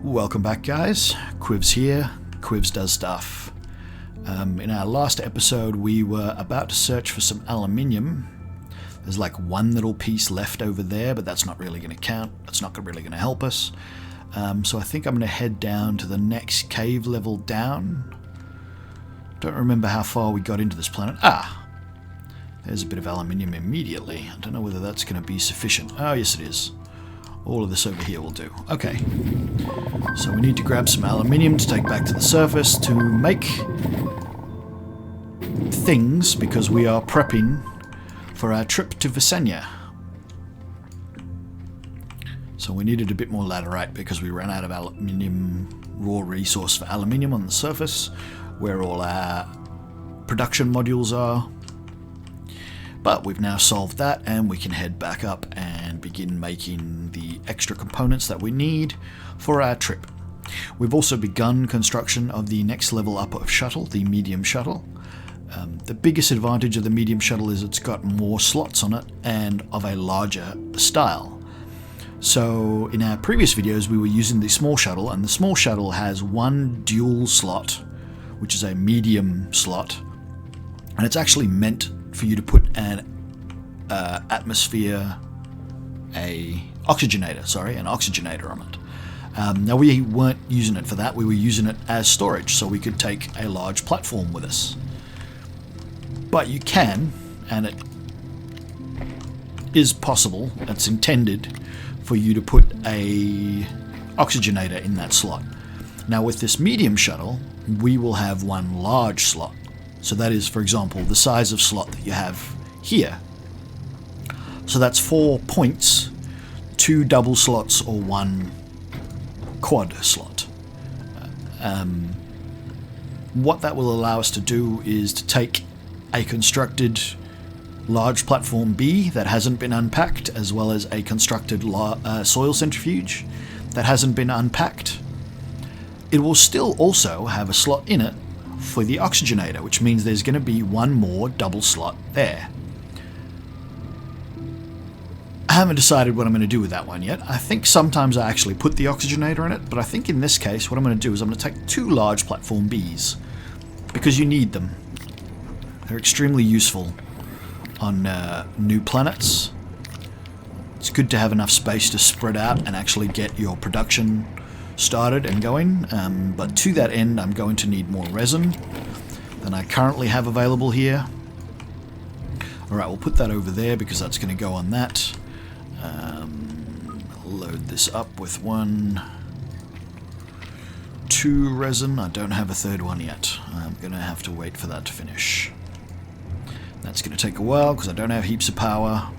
Welcome back, guys. Quivs here. Quivs does stuff. In our last episode we were about to search for some aluminium. There's like one little piece left over there, but that's not really going to count. That's not really going to help us. So I think I'm going to head down to the next cave level down. Don't remember how far we got into this planet. There's a bit of aluminium immediately. I don't know whether that's going to be sufficient. Oh, yes it is. All of this over here will do. Okay. So we need to grab some aluminium to take back to the surface to make things, because we are prepping for our trip to Vesania. So we needed a bit more laterite because we ran out of aluminium, raw resource for aluminium on the surface, where all our production modules are. But we've now solved that, and we can head back up and begin making the extra components that we need for our trip. We've also begun construction of the next level up of shuttle, the medium shuttle. The biggest advantage of the medium shuttle is it's got more slots on it and of a larger style. So in our previous videos we were using the small shuttle, and the small shuttle has one dual slot, which is a medium slot, and it's actually meant for you to put an oxygenator on it. Now we weren't using it for that, we were using it as storage, so we could take a large platform with us. But you can, and it is possible, it's intended for you to put a oxygenator in that slot. Now with this medium shuttle, we will have one large slot. So that is, for example, the size of slot that you have here. So that's 4 points, 2 double slots or 1 quad slot. What that will allow us to do is to take a constructed large platform B that hasn't been unpacked, as well as a constructed soil centrifuge that hasn't been unpacked. It will still also have a slot in it for the oxygenator, which means there's going to be one more double slot there. I haven't decided what I'm going to do with that one yet. I think sometimes I actually put the oxygenator in it, but I think in this case what I'm going to do is I'm going to take 2 large platform Bs, because you need them. They're extremely useful on new planets. It's good to have enough space to spread out and actually get your production started and going, but to that end I'm going to need more resin than I currently have available here. Alright, we'll put that over there because that's going to go on that. Load this up with 1, 2 resin. I don't have a third one yet. I'm going to have to wait for that to finish. That's going to take a while because I don't have heaps of power.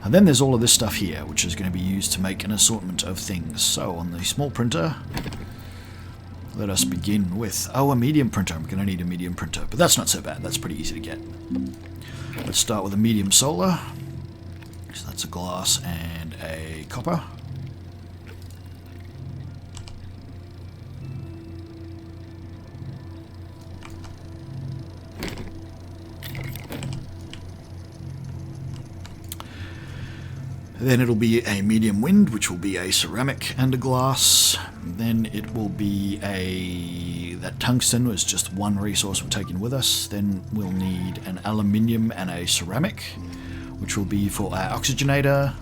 And then there's all of this stuff here, which is going to be used to make an assortment of things. So on the small printer, let us begin with, a medium printer. I'm going to need a medium printer, but that's not so bad. That's pretty easy to get. Let's start with a medium solar. So that's a glass and a copper. Then it'll be a medium wind, which will be a ceramic and a glass. Then it will be that tungsten was just one resource we're taking with us. Then we'll need an aluminium and a ceramic, which will be for our oxygenator.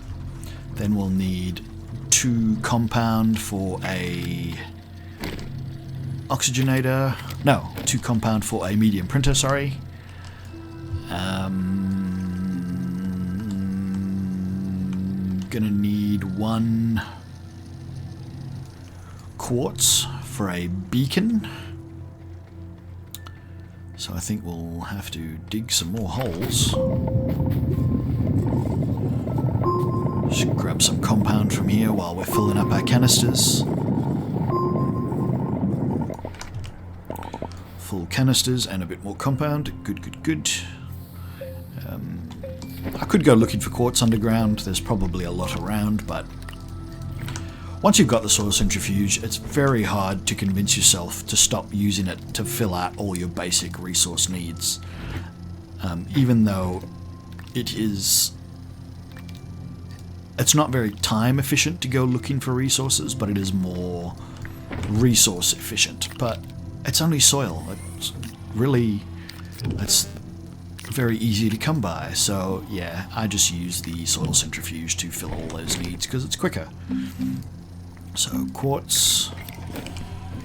Then we'll need 2 compound for a oxygenator. No, 2 compound for a medium printer, sorry. Gonna need 1 quartz for a beacon, so I think we'll have to dig some more holes. Just grab some compound from here while we're filling up our canisters. Full canisters and a bit more compound. Good. I could go looking for quartz underground. There's probably a lot around, but once you've got the soil centrifuge, it's very hard to convince yourself to stop using it to fill out all your basic resource needs. Even though it is it's not very time efficient to go looking for resources, but it is more resource efficient. But it's only soil. It's very easy to come by. So yeah, I just use the soil centrifuge to fill all those needs because it's quicker. So quartz,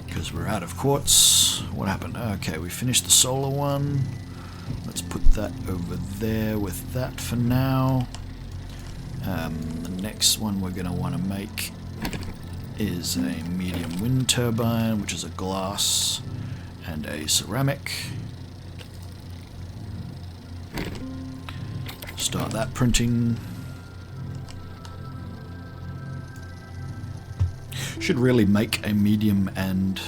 because we're out of quartz. What happened? Okay, we finished the solar one. Let's put that over there with that for now. The next one we're going to want to make is a medium wind turbine, which is a glass and a ceramic. Start that printing. Should really make a medium and...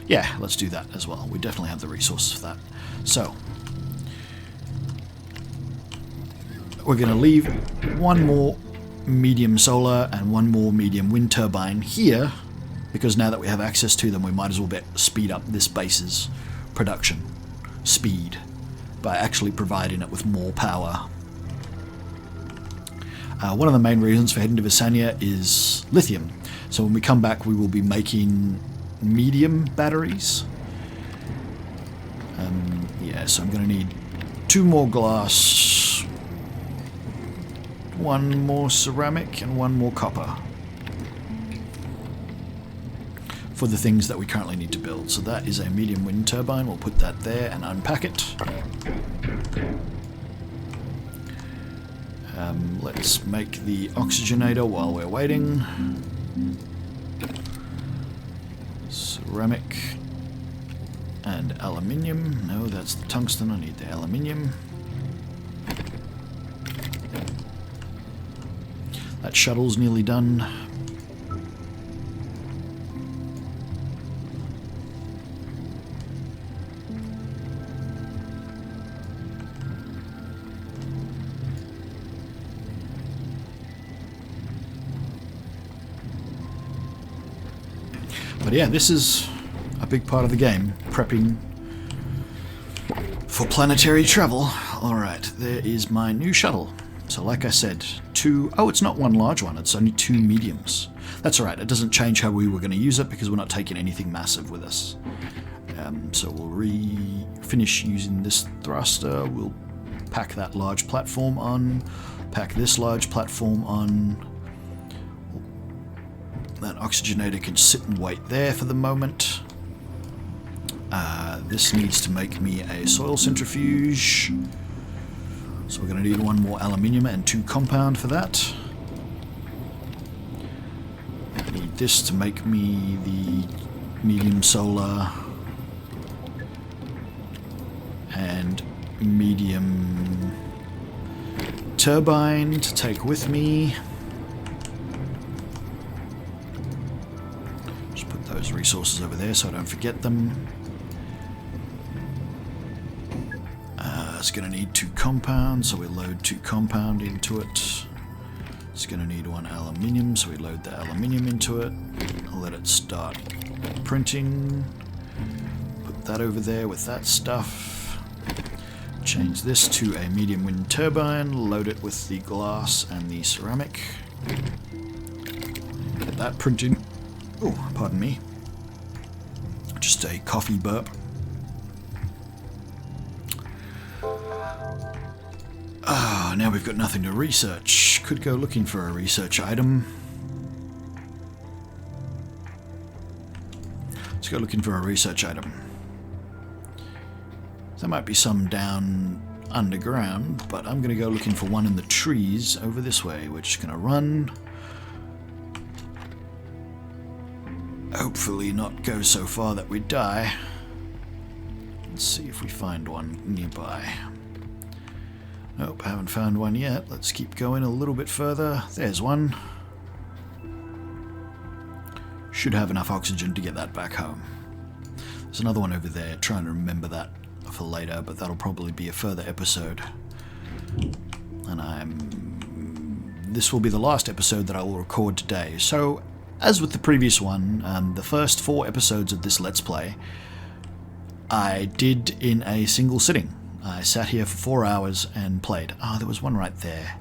yeah, let's do that as well. We definitely have the resources for that. So, we're going to leave one more medium solar and one more medium wind turbine here, because now that we have access to them, we might as well speed up this base's production speed by actually providing it with more power. One of the main reasons for heading to Vesania is lithium. So when we come back, we will be making medium batteries. Yeah, so I'm going to need 2 more glass, 1 more ceramic, and 1 more copper for the things that we currently need to build. So that is a medium wind turbine. We'll put that there and unpack it. Let's make the oxygenator while we're waiting. Ceramic and aluminium. No, that's the tungsten. I need the aluminium. That shuttle's nearly done. But yeah, this is a big part of the game, prepping for planetary travel. Alright, there is my new shuttle. So like I said, 2... oh, it's not 1 large one, it's only 2 mediums. That's alright, it doesn't change how we were going to use it because we're not taking anything massive with us. So we'll finish using this thruster, we'll pack that large platform on, pack this large platform on. That oxygenator can sit and wait there for the moment. This needs to make me a soil centrifuge. So we're going to need 1 more aluminium and 2 compound for that. I need this to make me the medium solar and medium turbine to take with me. Just put those resources over there so I don't forget them. It's going to need 2 compound, so we load 2 compound into it. It's going to need 1 aluminium, so we load the aluminium into it. I'll let it start printing. Put that over there with that stuff. Change this to a medium wind turbine. Load it with the glass and the ceramic. Get that printing. Oh, pardon me. Just a coffee burp. Ah, now we've got nothing to research. Could go looking for a research item. Let's go looking for a research item. There might be some down underground, but I'm going to go looking for one in the trees over this way. We're just going to run. Hopefully not go so far that we die. Let's see if we find one nearby. Nope, haven't found one yet. Let's keep going a little bit further. There's one. Should have enough oxygen to get that back home. There's another one over there. Trying to remember that for later, but that'll probably be a further episode. And this will be the last episode that I will record today. So, as with the previous one, the first 4 episodes of this Let's Play, I did in a single sitting. I sat here for 4 hours and played. Ah, there was one right there.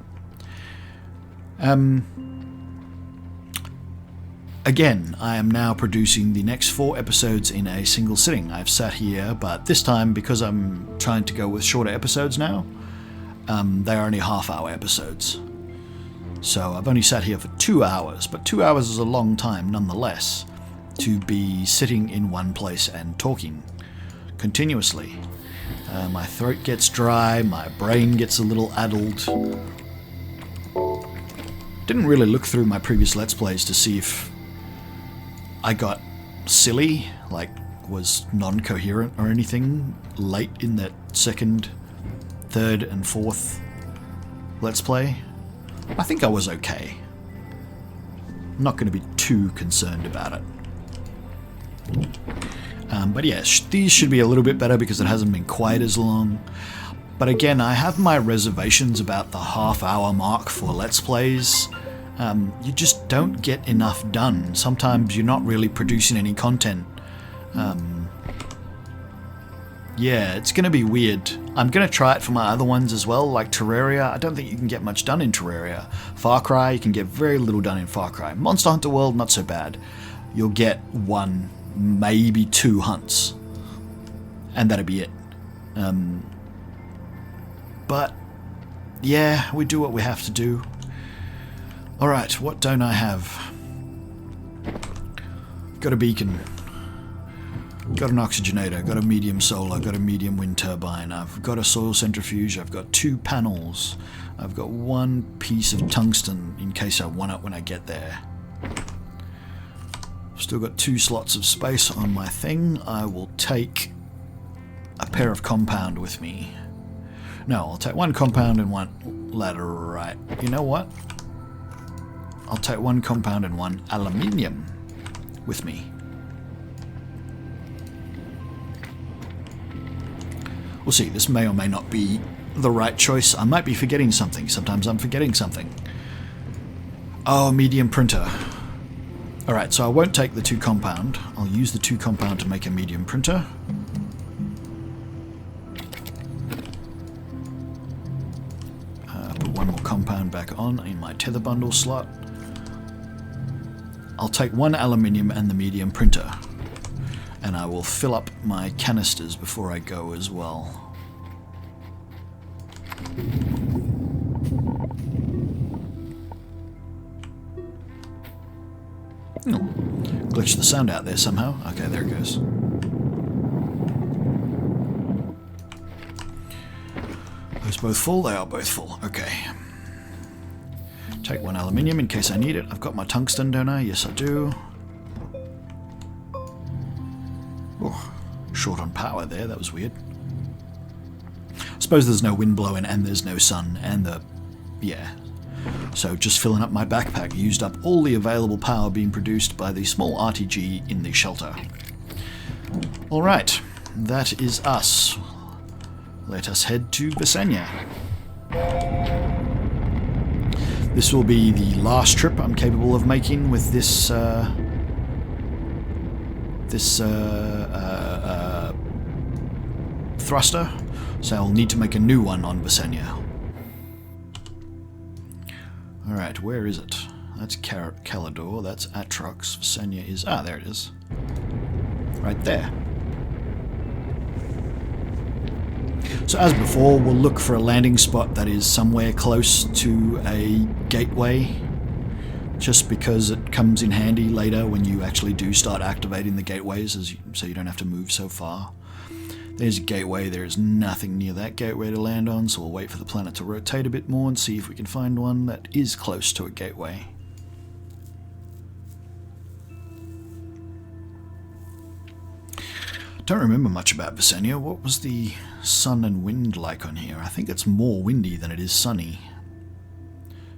Again, I am now producing the next 4 episodes in a single sitting. I've sat here, but this time, because I'm trying to go with shorter episodes now, they are only half-hour episodes. So I've only sat here for 2 hours, but 2 hours is a long time nonetheless to be sitting in one place and talking continuously. My throat gets dry, my brain gets a little addled. Didn't really look through my previous Let's Plays to see if I got silly, like was non-coherent or anything late in that second, third and fourth Let's Play. I think I was okay. I'm not going to be too concerned about it. But yeah, these should be a little bit better because it hasn't been quite as long. But again, I have my reservations about the half-hour mark for Let's Plays. You just don't get enough done. Sometimes you're not really producing any content. Yeah, it's going to be weird. I'm going to try it for my other ones as well, like Terraria. I don't think you can get much done in Terraria. Far Cry, you can get very little done in Far Cry. Monster Hunter World, not so bad. You'll get 1, maybe 2 hunts. And that'll be it. But, yeah, we do what we have to do. Alright, what don't I have? Got a beacon. Got an oxygenator, got a medium solar, got a medium wind turbine, I've got a soil centrifuge, I've got 2 panels, I've got 1 piece of tungsten in case I want it when I get there. Still got 2 slots of space on my thing. I will take a pair of compound with me. No, I'll take 1 compound and 1 laterite. You know what? I'll take 1 compound and 1 aluminium with me. We'll see, this may or may not be the right choice. I might be forgetting something. Sometimes I'm forgetting something. Oh, medium printer. Alright, so I won't take the 2 compound. I'll use the 2 compound to make a medium printer. Put 1 more compound back on in my tether bundle slot. I'll take 1 aluminium and the medium printer. And I will fill up my canisters before I go as well. Oh, glitched the sound out there somehow. Okay, there it goes. Those both full? They are both full. Okay. Take 1 aluminium in case I need it. I've got my tungsten, don't I? Yes, I do. Oh, short on power there, that was weird. I suppose there's no wind blowing and there's no sun and yeah. So just filling up my backpack used up all the available power being produced by the small RTG in the shelter. Alright, that is us. Let us head to Vesania. This will be the last trip I'm capable of making with this thruster, so I'll need to make a new one on Vesania. Alright, where is it? That's Calidor, that's Atrox, Vesania is... Ah, there it is. Right there. So as before, we'll look for a landing spot that is somewhere close to a gateway, just because it comes in handy later when you actually do start activating the gateways, so you don't have to move so far. There's a gateway, there's nothing near that gateway to land on, so we'll wait for the planet to rotate a bit more and see if we can find one that is close to a gateway. Don't remember much about Vesania. What was the sun and wind like on here? I think it's more windy than it is sunny.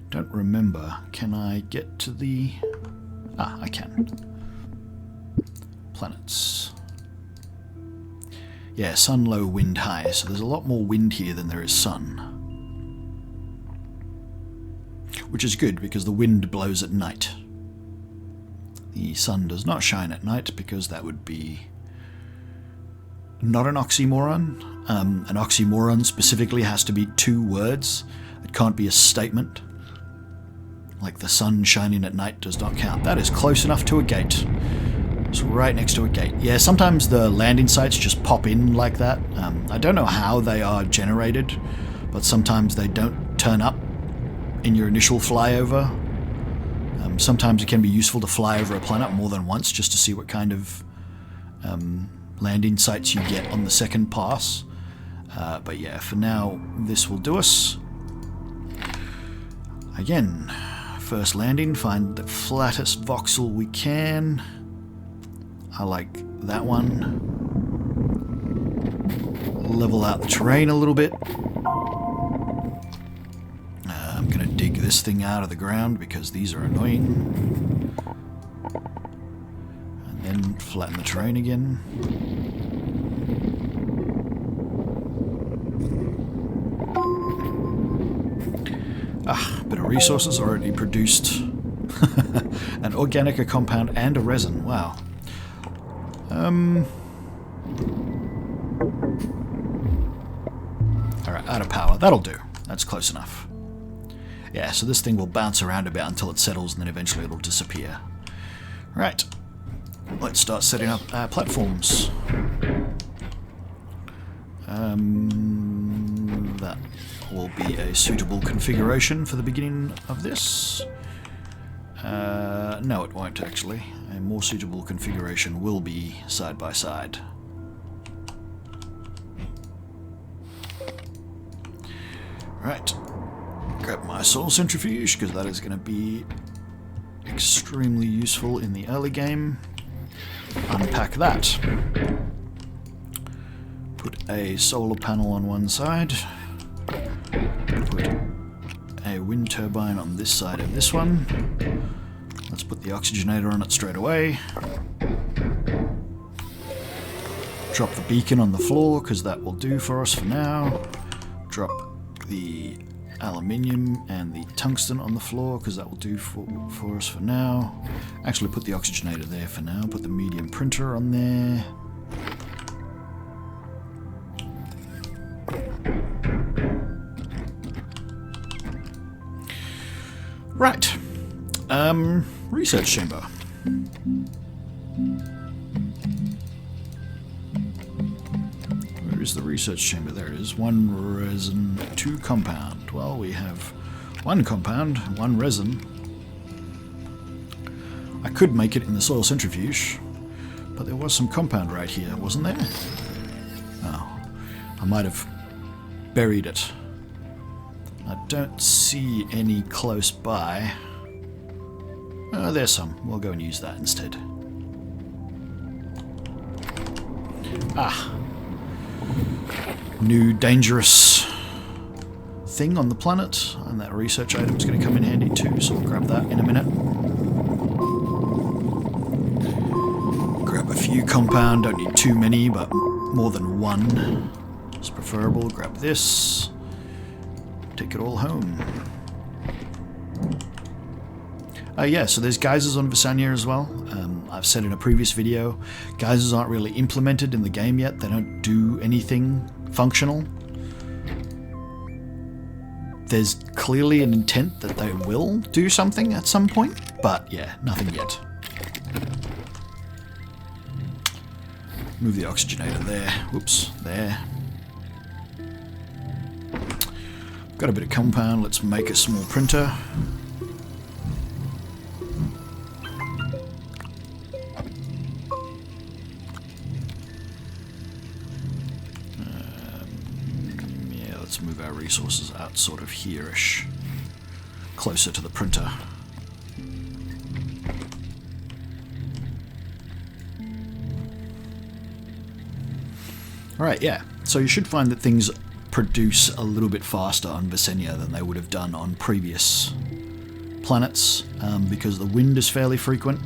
Don't remember. Can I get to the... Ah, I can. Planets. Yeah, sun low, wind high. So there's a lot more wind here than there is sun. Which is good, because the wind blows at night. The sun does not shine at night, because that would be... not an oxymoron. An oxymoron specifically has to be 2 words. It can't be a statement. Like the sun shining at night does not count. That is close enough to a gate. It's right next to a gate. Yeah, sometimes the landing sites just pop in like that. I don't know how they are generated, but sometimes they don't turn up in your initial flyover. Sometimes it can be useful to fly over a planet more than once just to see what kind of landing sites you get on the second pass. But yeah, for now, this will do us. Again, first landing, find the flattest voxel we can. I like that one. Level out the terrain a little bit. I'm going to dig this thing out of the ground because these are annoying. And then flatten the terrain again. Bit of resources already produced. An organic, a compound, and a resin. Wow. Alright, out of power. That'll do. That's close enough. Yeah, so this thing will bounce around a bit until it settles, and then eventually it'll disappear. Right. Let's start setting up our platforms. That will be a suitable configuration for the beginning of this. No, it won't actually. A more suitable configuration will be side by side. Right. Grab my soul centrifuge because that is going to be extremely useful in the early game. Unpack that. Put a solar panel on one side. Put a wind turbine on this side of this one. Let's put the oxygenator on it straight away. Drop the beacon on the floor because that will do for us for now. Drop the aluminium and the tungsten on the floor because that will do for us for now. Actually put the oxygenator there for now. Put the medium printer on there. Right. Research chamber. Where is the research chamber? There it is. 1 resin, 2 compound. Well, we have 1 compound, 1 resin. I could make it in the soil centrifuge, but there was some compound right here, wasn't there? Oh, I might have buried it. I don't see any close by. Oh, there's some. We'll go and use that instead. Ah. New dangerous thing on the planet. And that research item's going to come in handy too, so we'll grab that in a minute. Grab a few compound. Don't need too many, but more than 1 is preferable. Grab this. Take it all home. Yeah, so there's geysers on Vesania as well. I've said in a previous video, geysers aren't really implemented in the game yet. They don't do anything functional. There's clearly an intent that they will do something at some point, but yeah, nothing yet. Move the oxygenator there. Whoops, there. Got a bit of compound, let's make a small printer. Yeah, let's move our resources out sort of here-ish, closer to the printer. Alright, yeah, so you should find that things produce a little bit faster on Vesania than they would have done on previous planets, because the wind is fairly frequent.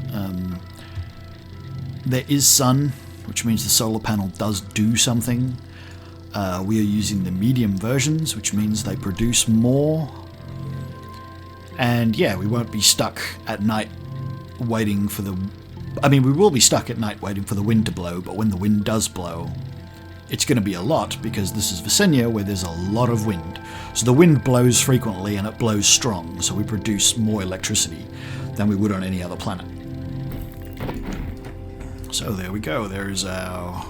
There is sun, which means the solar panel does do something. We are using the medium versions, which means they produce more. And yeah, we won't be stuck at night waiting for the... I mean, we will be stuck at night waiting for the wind to blow, but when the wind does blow, it's going to be a lot because this is Vesania where there's a lot of wind. So the wind blows frequently and it blows strong, so we produce more electricity than we would on any other planet. So there we go, there's our...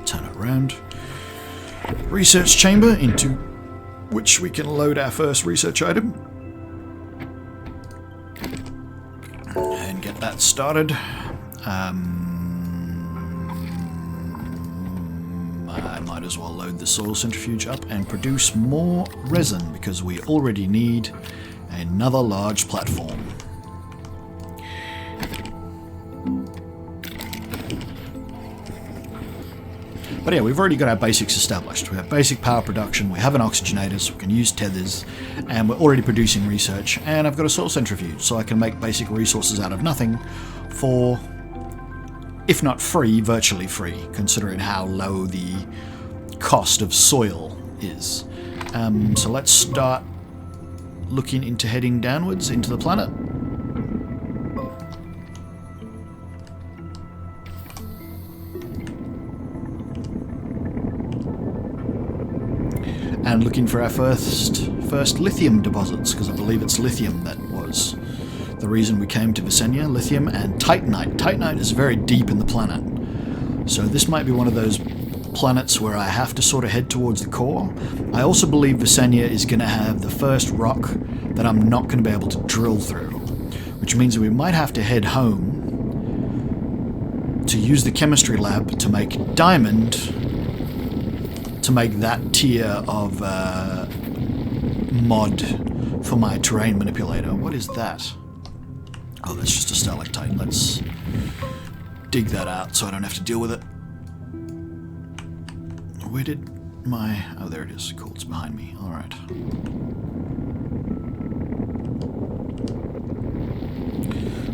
turn it around. Research chamber into which we can load our first research item. And get that started. I might as well load the soil centrifuge up and produce more resin because we already need another large platform. But yeah, we've already got our basics established. We have basic power production, we have an oxygenator, so we can use tethers, and we're already producing research, and I've got a soil centrifuge, so I can make basic resources out of nothing for, if not free, virtually free, considering how low the cost of soil is. So let's start looking into heading downwards into the planet. And looking for our first lithium deposits, because I believe it's lithium that was the reason we came to Vesania. Lithium and titanite. Titanite is very deep in the planet, so this might be one of those planets where I have to sort of head towards the core. I also believe Vesania is going to have the first rock that I'm not going to be able to drill through, which means that we might have to head home to use the chemistry lab to make diamond, to make that tier of mod for my terrain manipulator. What is that? Oh, that's just a stalactite. Let's dig that out so I don't have to deal with it. Where did my... oh, there it is. Cool, it's behind me. Alright.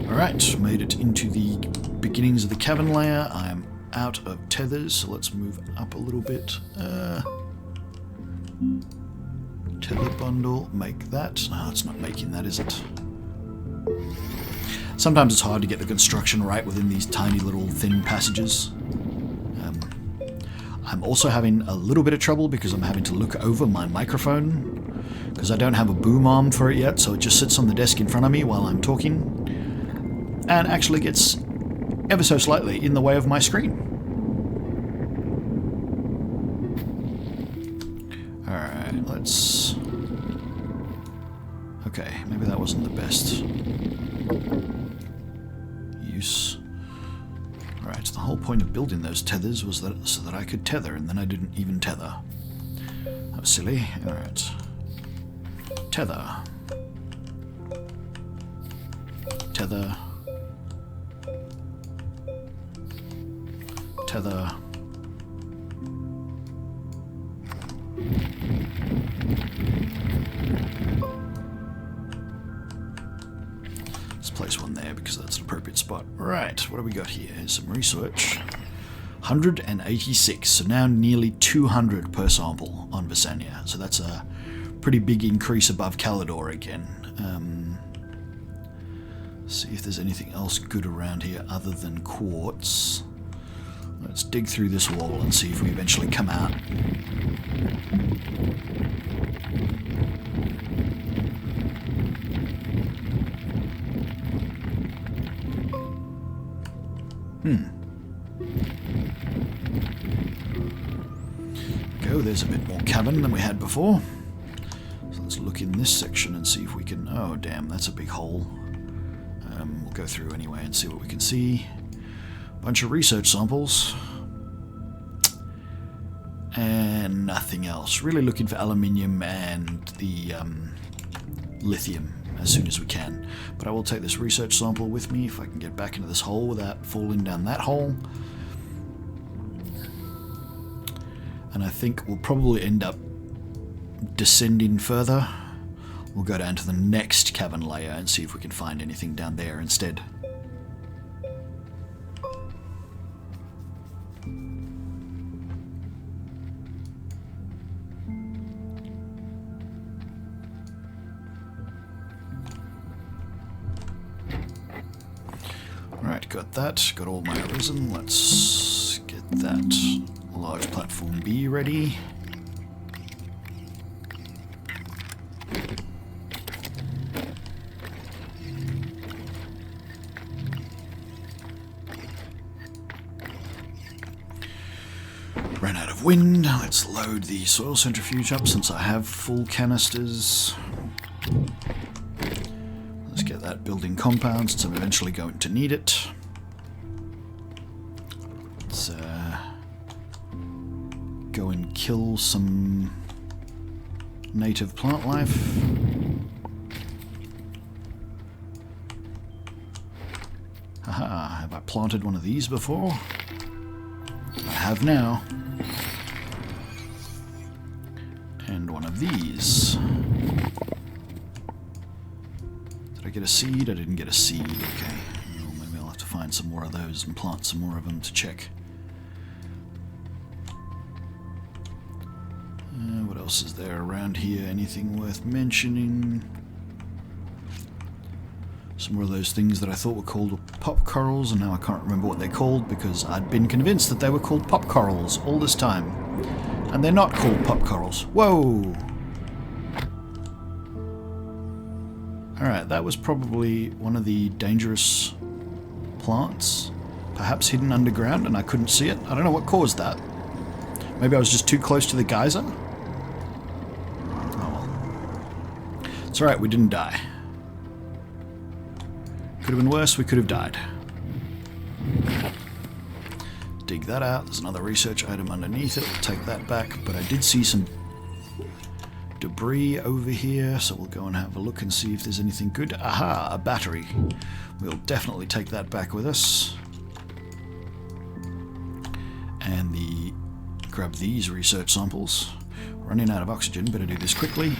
Alright, made it into the beginnings of the cavern layer. I am out of tethers, so let's move up a little bit. Tether bundle, make that. No, it's not making that, is it? Sometimes it's hard to get the construction right within these tiny little thin passages. I'm also having a little bit of trouble because I'm having to look over my microphone because I don't have a boom arm for it yet, so it just sits on the desk in front of me while I'm talking and actually gets ever so slightly in the way of my screen. Alright, let's... okay, maybe that wasn't the best use. Alright, so the whole point of building those tethers was that so that I could tether, and then I didn't even tether. That was silly. Alright. Tether. Tether. Tether. Let's place one there because that's an appropriate spot. Right, what do we got here? Here's some research. 186, so now nearly 200 per sample on Vesania. So that's a pretty big increase above Calidor again. See if there's anything else good around here other than quartz. Let's dig through this wall and see if we eventually come out. Go, there's a bit more cavern than we had before. So let's look in this section and see if we can... oh damn, that's a big hole. We'll go through anyway and see what we can see. Bunch of research samples. And nothing else. Really looking for aluminium and the lithium as soon as we can. But I will take this research sample with me if I can get back into this hole without falling down that hole. And I think we'll probably end up descending further. We'll go down to the next cavern layer and see if we can find anything down there instead. Alright, got that. Got all my resin. Let's get that large platform be ready. Ran out of wind. Let's load the soil centrifuge up since I have full canisters. Let's get that building compound since I'm eventually going to need it. Let's go and kill some native plant life. Haha, have I planted one of these before? I have now. And one of these. Did I get a seed? I didn't get a seed. Okay. Well, maybe I'll have to find some more of those and plant some more of them to check. What else is there around here? Anything worth mentioning? Some more of those things that I thought were called pop corals, and now I can't remember what they're called because I'd been convinced that they were called pop corals all this time. And they're not called pop corals. Whoa! Alright, that was probably one of the dangerous plants. Perhaps hidden underground and I couldn't see it. I don't know what caused that. Maybe I was just too close to the geyser? Oh well. It's alright, we didn't die. Could have been worse, we could have died. Dig that out. There's another research item underneath it. We'll take that back. But I did see some debris over here, so we'll go and have a look and see if there's anything good. Aha, a battery. We'll definitely take that back with us. And grab these research samples. Running out of oxygen, better do this quickly.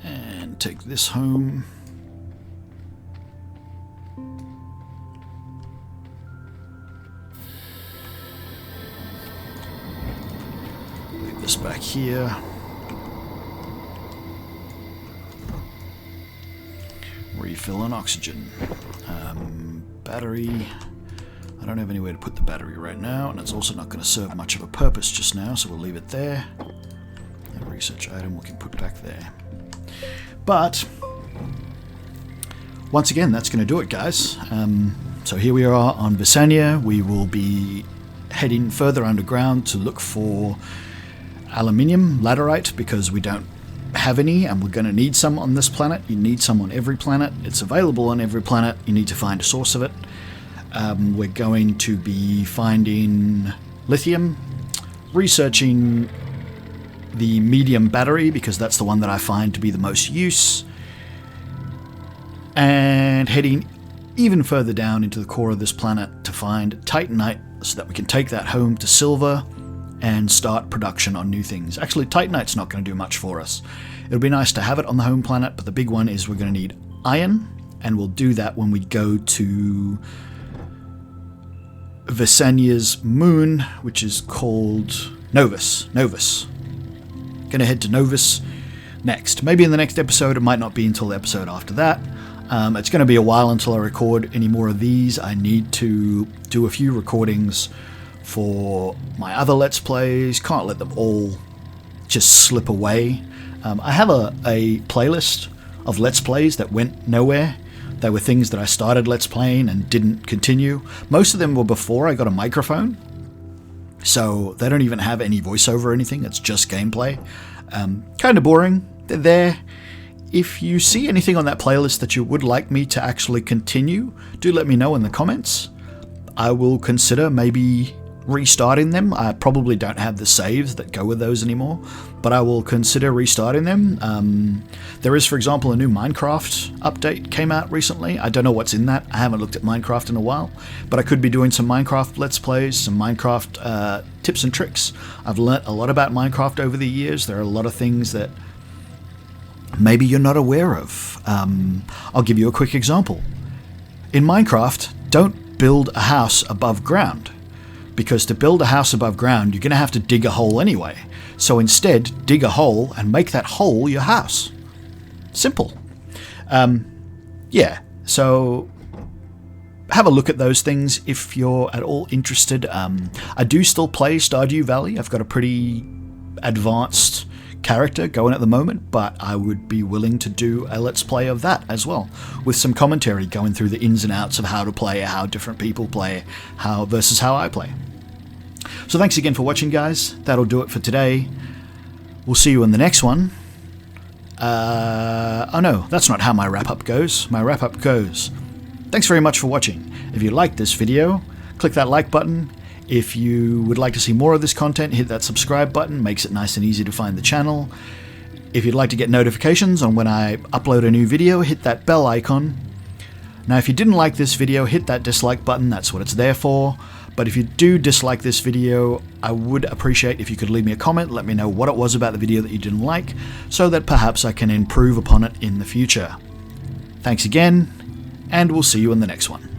And take this home. This back here. Refill on oxygen. Battery. I don't have anywhere to put the battery right now, and it's also not going to serve much of a purpose just now, so we'll leave it there. A research item we can put back there. But once again, that's going to do it, guys. So here we are on Vesania. We will be heading further underground to look for aluminium, laterite, because we don't have any and we're going to need some on this planet. You need some on every planet. It's available on every planet. You need to find a source of it. We're going to be finding lithium, researching the medium battery because that's the one that I find to be the most use, and heading even further down into the core of this planet to find titanite so that we can take that home to Silver and start production on new things. Actually, titanite's not going to do much for us. It'll be nice to have it on the home planet, but the big one is we're going to need iron, and we'll do that when we go to Vesania's moon, which is called Novus. Going to head to Novus next. Maybe in the next episode. It might not be until the episode after that. It's going to be a while until I record any more of these. I need to do a few recordings for my other Let's Plays. Can't let them all just slip away. I have a playlist of Let's Plays that went nowhere. They were things that I started Let's Playing and didn't continue. Most of them were before I got a microphone, so they don't even have any voiceover or anything. It's just gameplay. Kind of boring. They're there. If you see anything on that playlist that you would like me to actually continue, do let me know in the comments. I will consider maybe restarting them. I probably don't have the saves that go with those anymore, but I will consider restarting them. There is, for example, a new Minecraft update came out recently. I don't know what's in that. I haven't looked at Minecraft in a while, but I could be doing some Minecraft Let's Plays, some Minecraft tips and tricks. I've learnt a lot about Minecraft over the years. There are a lot of things that maybe you're not aware of. I'll give you a quick example. In Minecraft, don't build a house above ground, because to build a house above ground, you're going to have to dig a hole anyway. So instead, dig a hole and make that hole your house. Simple. Yeah, so have a look at those things if you're at all interested. I do still play Stardew Valley. I've got a pretty advanced character going at the moment, but I would be willing to do a let's play of that as well, with some commentary going through the ins and outs of how to play, how different people play, how versus how I play. So thanks again for watching, guys. That'll do it for today. We'll see you in the next one. Oh no, that's not how my wrap-up goes. My wrap-up goes: thanks very much for watching. If you liked this video, click that like button. If you would like to see more of this content, hit that subscribe button. Makes it nice and easy to find the channel. If you'd like to get notifications on when I upload a new video, hit that bell icon. Now, if you didn't like this video, hit that dislike button. That's what it's there for. But if you do dislike this video, I would appreciate if you could leave me a comment, let me know what it was about the video that you didn't like, so that perhaps I can improve upon it in the future. Thanks again, and we'll see you in the next one.